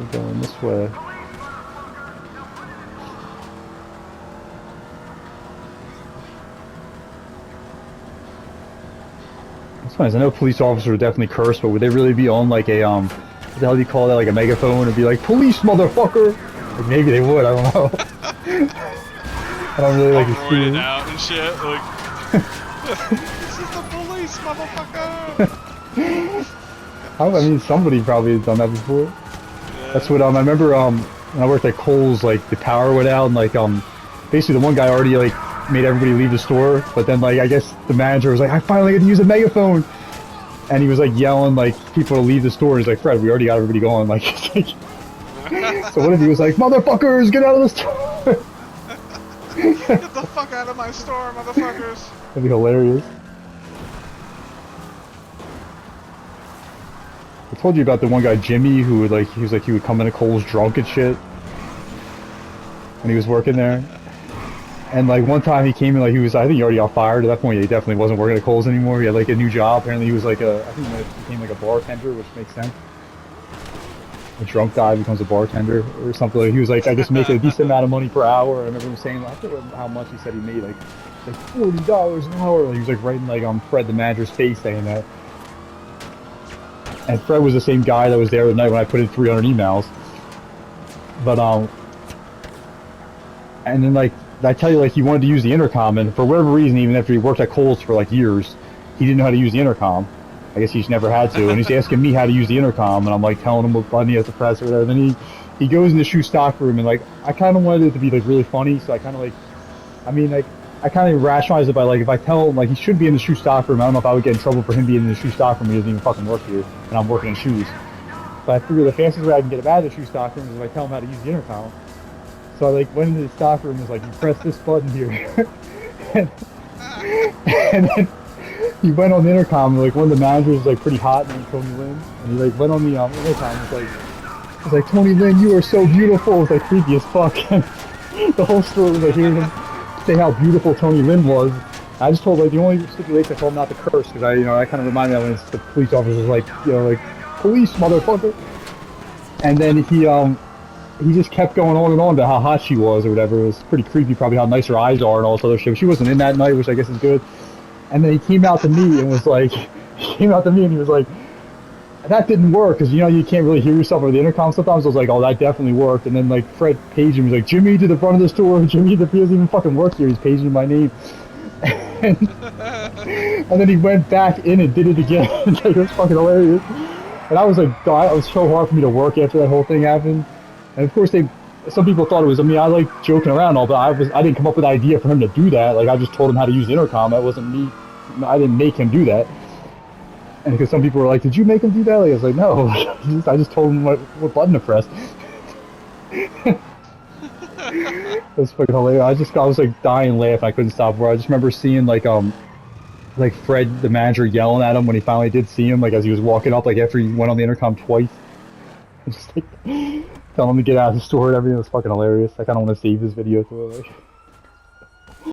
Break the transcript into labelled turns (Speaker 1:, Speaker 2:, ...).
Speaker 1: We're going this way. It's funny, I know police officers are definitely cursed, but would they really be on like a what the hell do you call that, like a megaphone, and be like, "Police, motherfucker"? Like maybe they would. I don't know. I don't really like to see
Speaker 2: it out and shit. Like, this is the police, motherfucker.
Speaker 1: I mean, somebody probably has done that before. Yeah. That's what I remember. When I worked at Kohls, like the power went out, and like basically the one guy already like made everybody leave the store, but then like I guess the manager was like, I finally get to use a megaphone, and he was like yelling like people to leave the store. He's like, Fred, we already got everybody going. Like, so what if he was like, motherfuckers, get out of the store?
Speaker 2: Get the fuck out of my store, motherfuckers.
Speaker 1: That'd be hilarious. I told you about the one guy Jimmy who would he would come into Kohls drunk and shit when he was working there. And like one time he came in like I think he already got fired at that point. He definitely wasn't working at Kohls anymore. He had like a new job. Apparently he was like I think he became like a bartender, which makes sense. A drunk guy becomes a bartender or something. Like, he was like, I guess making a decent amount of money per hour. I remember him saying, I forget how much he said he made, like $40 an hour. Like, he was like writing like on Fred the manager's face saying that. And Fred was the same guy that was there the night when I put in 300 emails. But and then like I tell you, like he wanted to use the intercom, and for whatever reason, even after he worked at Kohls for like years, he didn't know how to use the intercom. I guess he just never had to, and he's asking me how to use the intercom, and I'm like telling him what button he has to press or whatever. Then he goes in the shoe stock room, and like I kind of wanted it to be like really funny, so I kind of like, I mean like I kind of rationalized it by like if I tell him like he should be in the shoe stock room, I don't know if I would get in trouble for him being in the shoe stock room. He doesn't even fucking work here, and I'm working in shoes. But I figure the fastest way I can get him out of the shoe stock room is if I tell him how to use the intercom. So I like went into the stock room and was like, you press this button here, and then he went on the intercom, and like one of the managers was like pretty hot named Tony Lynn, and he like went on the intercom and was like, Tony Lynn, you are so beautiful. It was like creepy as fuck. And the whole store was like hearing him say how beautiful Tony Lynn was. I just told like the only stipulation I told him not to curse, because I kind of reminded me when the police officer was like, like, police, motherfucker. And then he just kept going on and on about how hot she was or whatever. It was pretty creepy, probably how nice her eyes are and all this other shit. She wasn't in that night, which I guess is good. And then he came out to me and was like, he was like, that didn't work, because you can't really hear yourself over the intercom sometimes. I was like, oh, that definitely worked. And then like Fred paged him, he was like, Jimmy to the front of the store, Jimmy, he doesn't even fucking work here, he's paging my name. And then he went back in and did it again. It was fucking hilarious. And I was like, God, it was so hard for me to work after that whole thing happened. And of course some people thought it was, I mean, I like joking around and all, but I didn't come up with an idea for him to do that. Like, I just told him how to use the intercom. That wasn't me. I didn't make him do that. And because some people were like, did you make him do that? Like, I was like, no. I just told him what button to press. It was fucking hilarious. I was like dying laughing. I couldn't stop. Where I just remember seeing like Fred, the manager, yelling at him when he finally did see him, like as he was walking up, like after he went on the intercom twice. Just like telling him to get out of the store and everything. It was fucking hilarious. I kind of want to save this video too. Like.